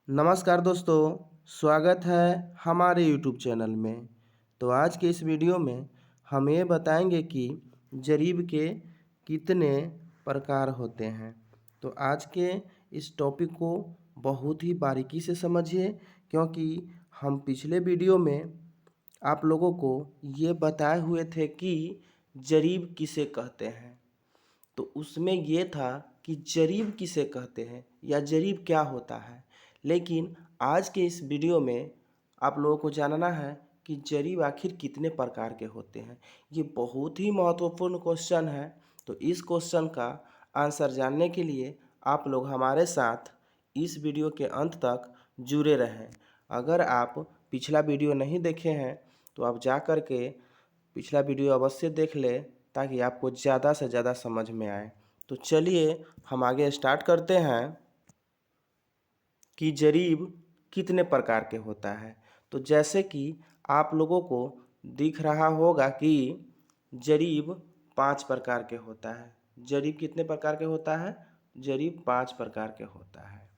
नमस्कार दोस्तों, स्वागत है हमारे यूट्यूब चैनल में। तो आज के इस वीडियो में हम ये बताएंगे कि जरीब के कितने प्रकार होते हैं। तो आज के इस टॉपिक को बहुत ही बारीकी से समझिए, क्योंकि हम पिछले वीडियो में आप लोगों को ये बताए हुए थे कि जरीब किसे कहते हैं। तो उसमें ये था कि जरीब किसे कहते हैं या जरीब क्या होता है। लेकिन आज के इस वीडियो में आप लोगों को जानना है कि जरीब आखिर कितने प्रकार के होते हैं। ये बहुत ही महत्वपूर्ण क्वेश्चन है। तो इस क्वेश्चन का आंसर जानने के लिए आप लोग हमारे साथ इस वीडियो के अंत तक जुड़े रहें। अगर आप पिछला वीडियो नहीं देखे हैं तो आप जा कर के पिछला वीडियो अवश्य देख लें, ताकि आपको ज़्यादा से ज़्यादा समझ में आए। तो चलिए हम आगे स्टार्ट करते हैं कि जरीब कितने प्रकार के होता है। तो जैसे कि आप लोगों को दिख रहा होगा कि जरीब 5 प्रकार के होता है। जरीब कितने प्रकार के होता है? जरीब 5 प्रकार के होता है।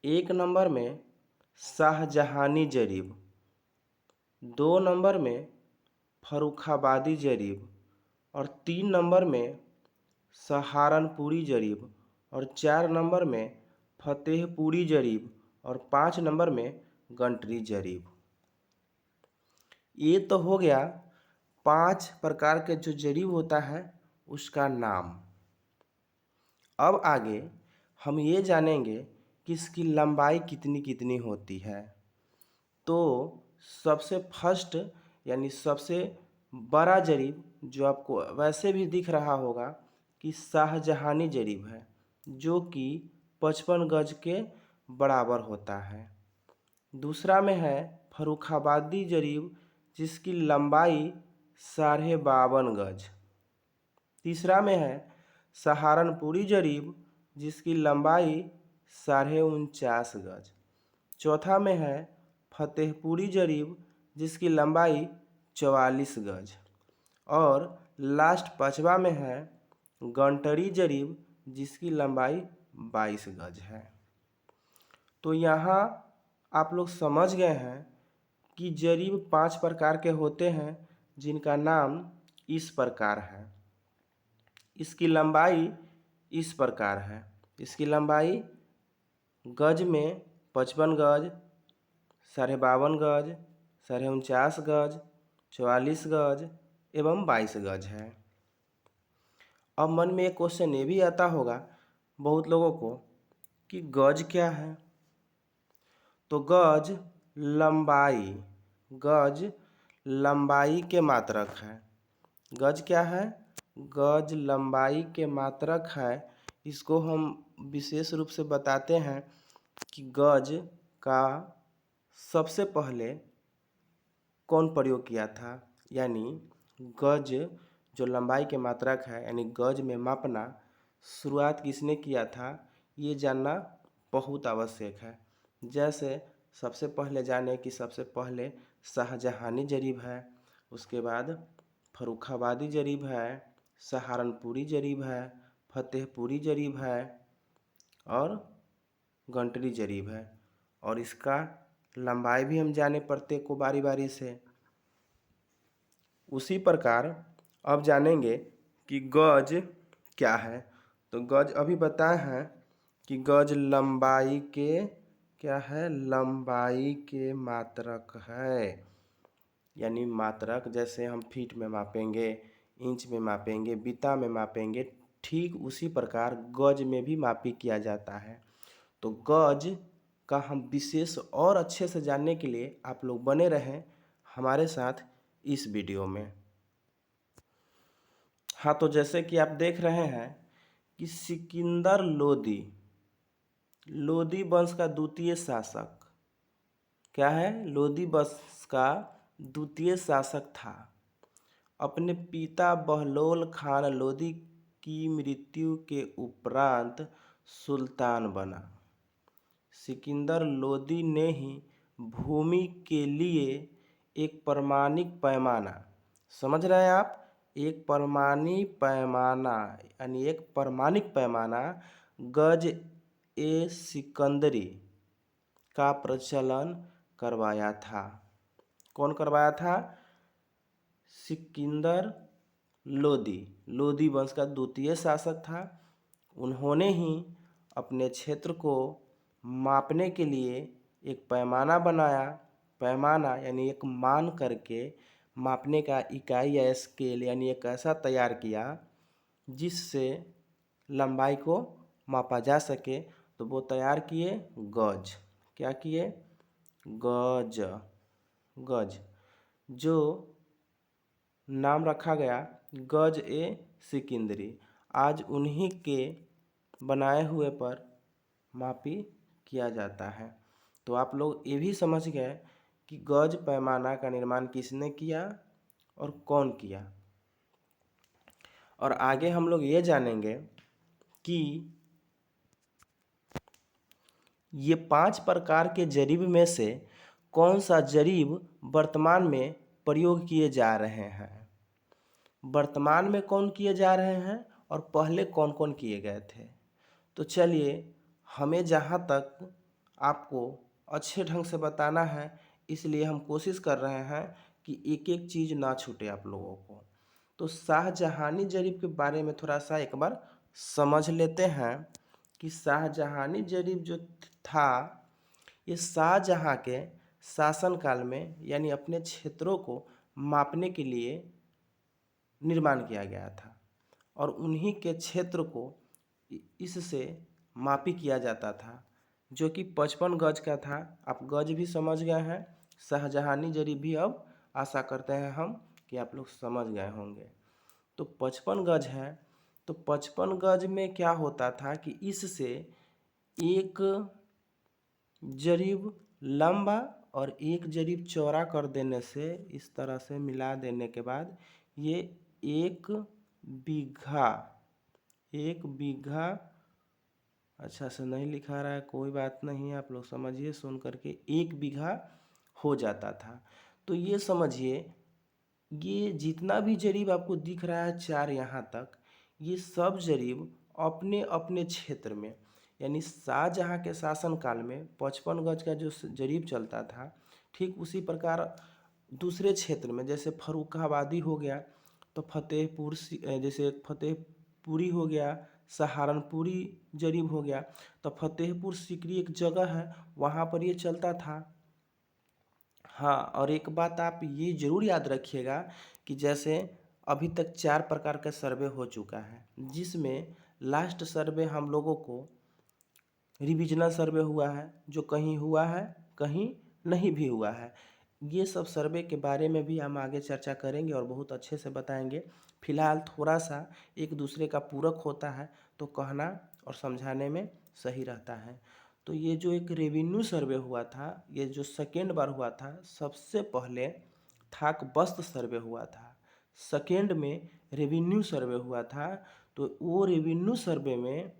1 नंबर में शाहजहानी जरीब, 2 नंबर में फर्रुखाबादी जरीब, और 3 नंबर में सहारनपुरी जरीब, और 4 नंबर में फतेहपुरी जरीब, और 5 नंबर में गंटरी जरीब। ये तो हो गया 5 प्रकार के जो जरीब होता है उसका नाम। अब आगे हम ये जानेंगे कि इसकी लंबाई कितनी कितनी होती है। तो सबसे फर्स्ट यानी सबसे बड़ा जरीब जो आपको वैसे भी दिख रहा होगा कि शाहजहानी जरीब है, जो कि 55 गज के बराबर होता है। दूसरा में है फर्रुखाबादी जरीब, जिसकी लंबाई 52.5 गज। तीसरा में है सहारनपुरी जरीब, जिसकी लंबाई 49.5 गज। चौथा में है फतेहपुरी जरीब, जिसकी लंबाई 44 गज। और लास्ट 5वां में है गंटरी जरीब, जिसकी लंबाई 22 गज है। तो यहाँ आप लोग समझ गए हैं कि जरीब 5 प्रकार के होते हैं, जिनका नाम इस प्रकार है। इसकी लंबाई इस प्रकार है। इसकी लंबाई गज में 55 गज, 52.5 गज, 49.5 गज, 44 गज एवं 22 गज है। अब मन में एक क्वेश्चन ये भी आता होगा बहुत लोगों को कि गज क्या है। तो गज लंबाई के मात्रक है। गज क्या है? गज लंबाई के मात्रक है। इसको हम विशेष रूप से बताते हैं कि गज का सबसे पहले कौन प्रयोग किया था। यानी गज जो लंबाई के मात्रक है, यानी गज में मापना शुरुआत किसने किया था, ये जानना बहुत आवश्यक है। जैसे सबसे पहले जाने कि सबसे पहले शाहजहानी जरीब है, उसके बाद फर्रुखाबादी जरीब है, सहारनपुरी जरीब है, फतेहपुरी जरीब है और गंटरी जरीब है। और इसका लंबाई भी हम जाने प्रत्येक को बारी बारी से। उसी प्रकार अब जानेंगे कि गज क्या है। तो गज अभी बताए हैं कि गज लंबाई के क्या है? लंबाई के मात्रक है। यानी मात्रक जैसे हम फीट में मापेंगे, इंच में मापेंगे, बिता में मापेंगे, ठीक उसी प्रकार गज में भी मापी किया जाता है। तो गज का हम विशेष और अच्छे से जानने के लिए आप लोग बने रहें हमारे साथ इस वीडियो में। हाँ, तो जैसे कि आप देख रहे हैं कि सिकंदर लोदी वंश का द्वितीय शासक क्या है? लोदी वंश का द्वितीय शासक था। अपने पिता बहलोल खान लोदी की मृत्यु के उपरांत सुल्तान बना। सिकंदर लोदी ने ही भूमि के लिए एक प्रमाणिक पैमाना, समझ रहे हैं आप, एक प्रमाणिक पैमाना यानी एक प्रमाणिक पैमाना गज ए सिकंदरी का प्रचलन करवाया था। कौन करवाया था? सिकंदर लोदी। लोदी वंश का द्वितीय शासक था। उन्होंने ही अपने क्षेत्र को मापने के लिए एक पैमाना बनाया। पैमाना यानी एक मान करके मापने का इकाई या स्केल यानी एक ऐसा तैयार किया जिससे लंबाई को मापा जा सके। तो वो तैयार किए गज। क्या किए? गज। गज जो नाम रखा गया गज ए सिकंदरी। आज उन्हीं के बनाए हुए पर मापी किया जाता है। तो आप लोग ये भी समझ गए कि गज पैमाना का निर्माण किसने किया और कौन किया। और आगे हम लोग ये जानेंगे कि ये 5 प्रकार के जरीब में से कौन सा जरीब वर्तमान में प्रयोग किए जा रहे हैं। वर्तमान में कौन किए जा रहे हैं और पहले कौन कौन किए गए थे। तो चलिए, हमें जहाँ तक आपको अच्छे ढंग से बताना है, इसलिए हम कोशिश कर रहे हैं कि एक एक चीज़ ना छूटे आप लोगों को। तो शाहजहानी जरीब के बारे में थोड़ा सा एक बार समझ लेते हैं कि शाहजहानी जरीब जो था, ये शाहजहाँ के शासनकाल में यानी अपने क्षेत्रों को मापने के लिए निर्माण किया गया था और उन्हीं के क्षेत्र को इससे मापी किया जाता था, जो कि 55 गज का था। आप गज भी समझ गए हैं, शाहजहानी जरीब भी अब आशा करते हैं हम कि आप लोग समझ गए होंगे। तो 55 गज है। तो 55 गज में क्या होता था कि इससे एक जरीब लंबा और एक जरीब चौड़ा कर देने से, इस तरह से मिला देने के बाद ये एक बीघा अच्छा से नहीं लिखा रहा है, कोई बात नहीं, आप लोग समझिए सुन करके, 1 बीघा हो जाता था। तो ये समझिए, ये जितना भी जरीब आपको दिख रहा है 4 यहाँ तक, ये सब जरीब अपने अपने क्षेत्र में, यानी शाहजहाँ के शासनकाल में 55 गज का जो जरीब चलता था, ठीक उसी प्रकार दूसरे क्षेत्र में, जैसे फर्रुखाबादी हो गया तो फतेहपुर, जैसे फतेहपुरी हो गया, सहारनपुरी जरीब हो गया, तो फतेहपुर सीकरी एक जगह है, वहाँ पर ये चलता था। हाँ, और एक बात आप ये ज़रूर याद रखिएगा कि जैसे अभी तक 4 प्रकार का सर्वे हो चुका है, जिसमें लास्ट सर्वे हम लोगों को रिविजनल सर्वे हुआ है, जो कहीं हुआ है कहीं नहीं भी हुआ है। ये सब सर्वे के बारे में भी हम आगे चर्चा करेंगे और बहुत अच्छे से बताएंगे। फिलहाल थोड़ा सा एक दूसरे का पूरक होता है तो कहना और समझाने में सही रहता है। तो ये जो एक रेवेन्यू सर्वे हुआ था, ये जो सेकेंड बार हुआ था, सबसे पहले थाक बस्त सर्वे हुआ था, सेकेंड में रेवेन्यू सर्वे हुआ था। तो वो रेवेन्यू सर्वे में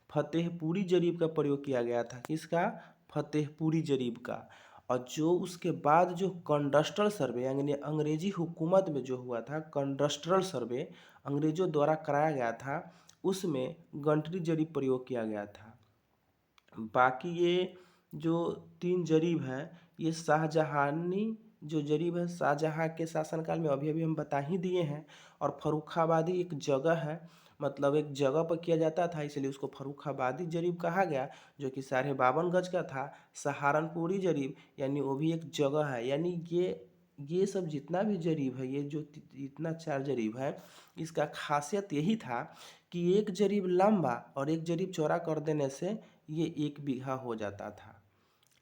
फतेहपुरी जरीब का प्रयोग किया गया था। किसका? फतेहपुरी जरीब का। और जो उसके बाद जो कंडस्ट्रल सर्वे यानी अंग्रेजी हुकूमत में जो हुआ था, कंडस्ट्रल सर्वे अंग्रेजों द्वारा कराया गया था, उसमें गंटरी जरीब प्रयोग किया गया था। बाकी ये जो 3 जरीब हैं, ये शाहजहानी जो जरीब है शाहजहाँ के शासनकाल में अभी अभी हम बता ही दिए हैं। और फर्रुखाबादी एक जगह है, मतलब एक जगह पर किया जाता था, इसलिए उसको फर्रुखाबादी जरीब कहा गया, जो कि 52.5 गज का था। सहारनपुरी जरीब यानी वो भी एक जगह है। यानी ये सब जितना भी जरीब है, ये जो इतना 4 जरीब है, इसका खासियत यही था कि एक जरीब लंबा और एक जरीब चौड़ा कर देने से ये 1 बीघा हो जाता था।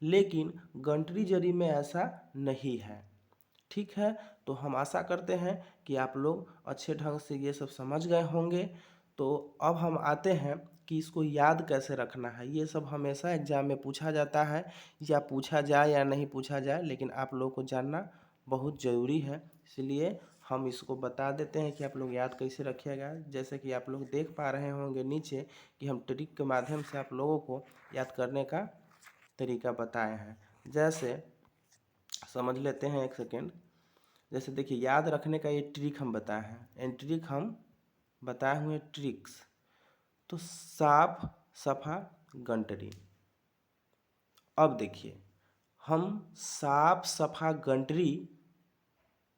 लेकिन गंटरी जरीब में ऐसा नहीं है। ठीक है, तो हम आशा करते हैं कि आप लोग अच्छे ढंग से ये सब समझ गए होंगे। तो अब हम आते हैं कि इसको याद कैसे रखना है। ये सब हमेशा एग्जाम में पूछा जाता है, या पूछा जाए या नहीं पूछा जाए, लेकिन आप लोगों को जानना बहुत ज़रूरी है, इसलिए हम इसको बता देते हैं कि आप लोग याद कैसे रखिएगा। जैसे कि आप लोग देख पा रहे होंगे नीचे कि हम ट्रिक के माध्यम से आप लोगों को याद करने का तरीका बताए हैं। जैसे समझ लेते हैं, एक सेकेंड। जैसे देखिए, याद रखने का ये ट्रिक हम बताए हैं, इन ट्रिक हम बताए हुए ट्रिक्स। तो साफ सफा गंटरी, अब देखिए, हम साफ सफा गंटरी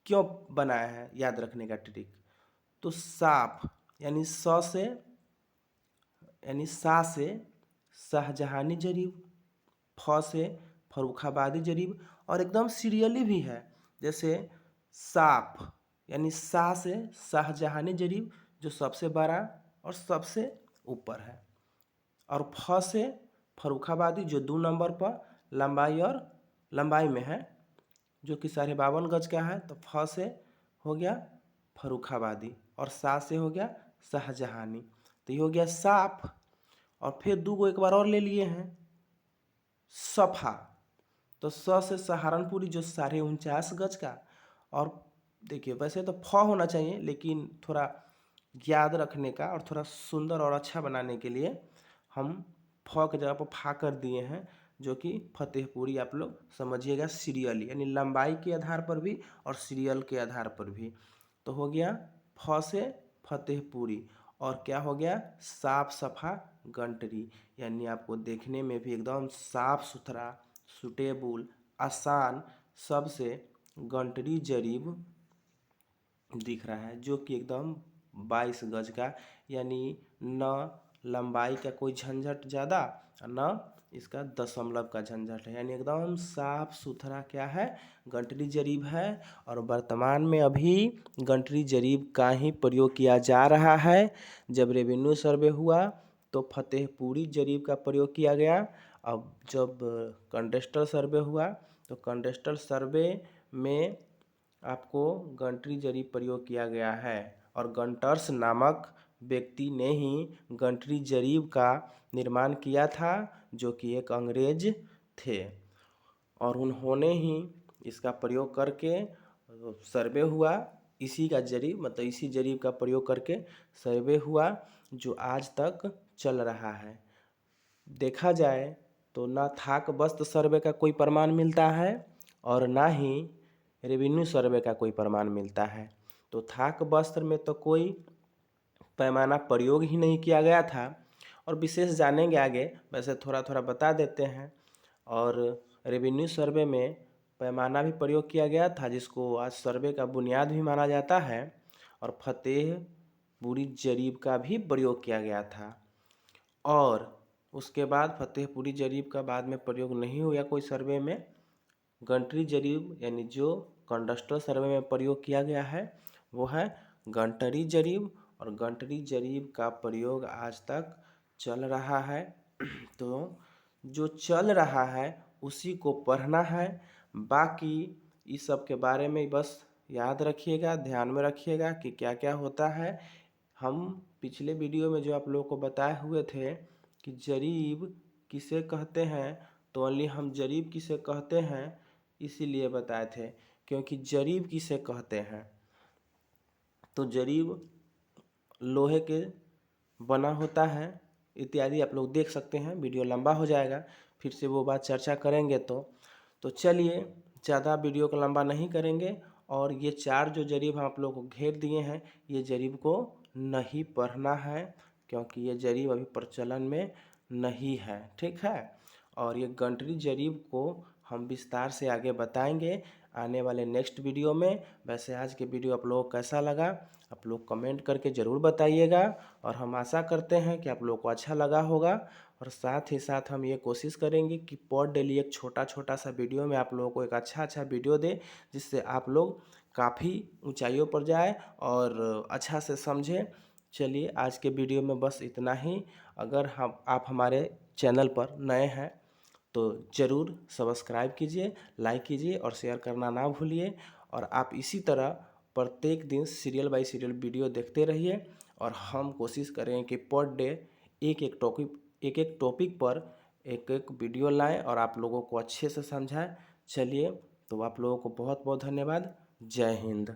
क्यों बनाया है, याद रखने का ट्रिक। तो साफ यानी सा से शाहजहानी जरीब, फ से फर्रुखाबादी जरीब, और एकदम सीरियली भी है। जैसे साफ यानी सा से शाहजहानी जरीब जो सबसे बड़ा और सबसे ऊपर है, और फ से फर्रुखाबादी जो 2 नंबर पर लंबाई में है, जो कि 52.5 गज का है। तो फ से हो गया फर्रुखाबादी और सा से हो गया शाहजहानी। तो ये हो गया साफ। और फिर 2 को एक बार और ले लिए हैं, सफा। तो स से सहारनपुरी जो 49.5 गज का। और देखिए, वैसे तो फ होना चाहिए, लेकिन थोड़ा याद रखने का और थोड़ा सुंदर और अच्छा बनाने के लिए हम फ की जगह पर फा कर दिए हैं, जो कि फतेहपुरी आप लोग समझिएगा, सीरियल यानी लंबाई के आधार पर भी और सीरियल के आधार पर भी। तो हो गया फ से फतेहपुरी, और क्या हो गया, साफ सफा गंटरी, यानी आपको देखने में भी एकदम साफ सुथरा, सुटेबुल, आसान सबसे गंटरी जरीब दिख रहा है, जो कि एकदम 22 गज का, यानी न लंबाई का कोई झंझट ज़्यादा न इसका दशमलव का झंझट है, यानी एकदम साफ सुथरा क्या है, गंटरी जरीब है। और वर्तमान में अभी गंटरी जरीब का ही प्रयोग किया जा रहा है। जब रेवेन्यू सर्वे हुआ तो फतेहपुरी जरीब का प्रयोग किया गया। अब जब कंडेस्टर सर्वे हुआ तो कंडेस्टर सर्वे में आपको गंटरी जरीब प्रयोग किया गया है, और गंटर्स नामक व्यक्ति ने ही गंटरी जरीब का निर्माण किया था, जो कि एक अंग्रेज थे, और उन्होंने ही इसका प्रयोग करके सर्वे हुआ। इसी का जरीब मतलब इसी जरीब का प्रयोग करके सर्वे हुआ, जो आज तक चल रहा है। देखा जाए तो ना थाक बस्त सर्वे का कोई प्रमाण मिलता है और ना ही रेवेन्यू सर्वे का कोई प्रमाण मिलता है। तो थाक बस्त्र में तो कोई पैमाना प्रयोग ही नहीं किया गया था, और विशेष जानेंगे आगे, वैसे थोड़ा थोड़ा बता देते हैं। और रेवेन्यू सर्वे में पैमाना भी प्रयोग किया गया था, जिसको आज सर्वे का बुनियाद भी माना जाता है, और फतेहपुरी जरीब का भी प्रयोग किया गया था। और उसके बाद फतेहपुरी जरीब का बाद में प्रयोग नहीं हुआ कोई सर्वे में। गंटरी जरीब यानी जो कंडस्टर सर्वे में प्रयोग किया गया है वो है गंटरी जरीब, और गंटरी जरीब का प्रयोग आज तक चल रहा है। तो जो चल रहा है उसी को पढ़ना है, बाकी इस सब के बारे में बस याद रखिएगा, ध्यान में रखिएगा कि क्या क्या होता है। हम पिछले वीडियो में जो आप लोगों को बताए हुए थे कि जरीब किसे कहते हैं, तो ओनली हम जरीब किसे कहते हैं इसीलिए बताए थे, क्योंकि जरीब किसे कहते हैं, तो जरीब लोहे के बना होता है इत्यादि आप लोग देख सकते हैं। वीडियो लंबा हो जाएगा, फिर से वो बात चर्चा करेंगे। तो चलिए, ज़्यादा वीडियो को लंबा नहीं करेंगे, और ये 4 जो जरीब हम आप लोग को घेर दिए हैं, ये जरीब को नहीं पढ़ना है, क्योंकि ये जरीब अभी प्रचलन में नहीं है, ठीक है। और ये गंटरी जरीब को हम विस्तार से आगे बताएंगे आने वाले नेक्स्ट वीडियो में। वैसे आज के वीडियो आप लोगों को कैसा लगा, आप लोग कमेंट करके ज़रूर बताइएगा, और हम आशा करते हैं कि आप लोग को अच्छा लगा होगा। और साथ ही साथ हम ये कोशिश करेंगे कि पर डेली एक छोटा छोटा सा वीडियो में आप लोगों को एक अच्छा वीडियो दे, जिससे आप लोग काफ़ी ऊंचाइयों पर जाए और अच्छा से समझें। चलिए, आज के वीडियो में बस इतना ही। अगर आप हमारे चैनल पर नए हैं तो ज़रूर सब्सक्राइब कीजिए, लाइक कीजिए और शेयर करना ना भूलिए। और आप इसी तरह प्रत्येक दिन सीरियल बाय सीरियल वीडियो देखते रहिए, और हम कोशिश करें कि पर डे एक एक टॉपिक पर एक एक वीडियो लाएं और आप लोगों को अच्छे से समझाएं। चलिए, तो आप लोगों को बहुत बहुत धन्यवाद। जय हिंद।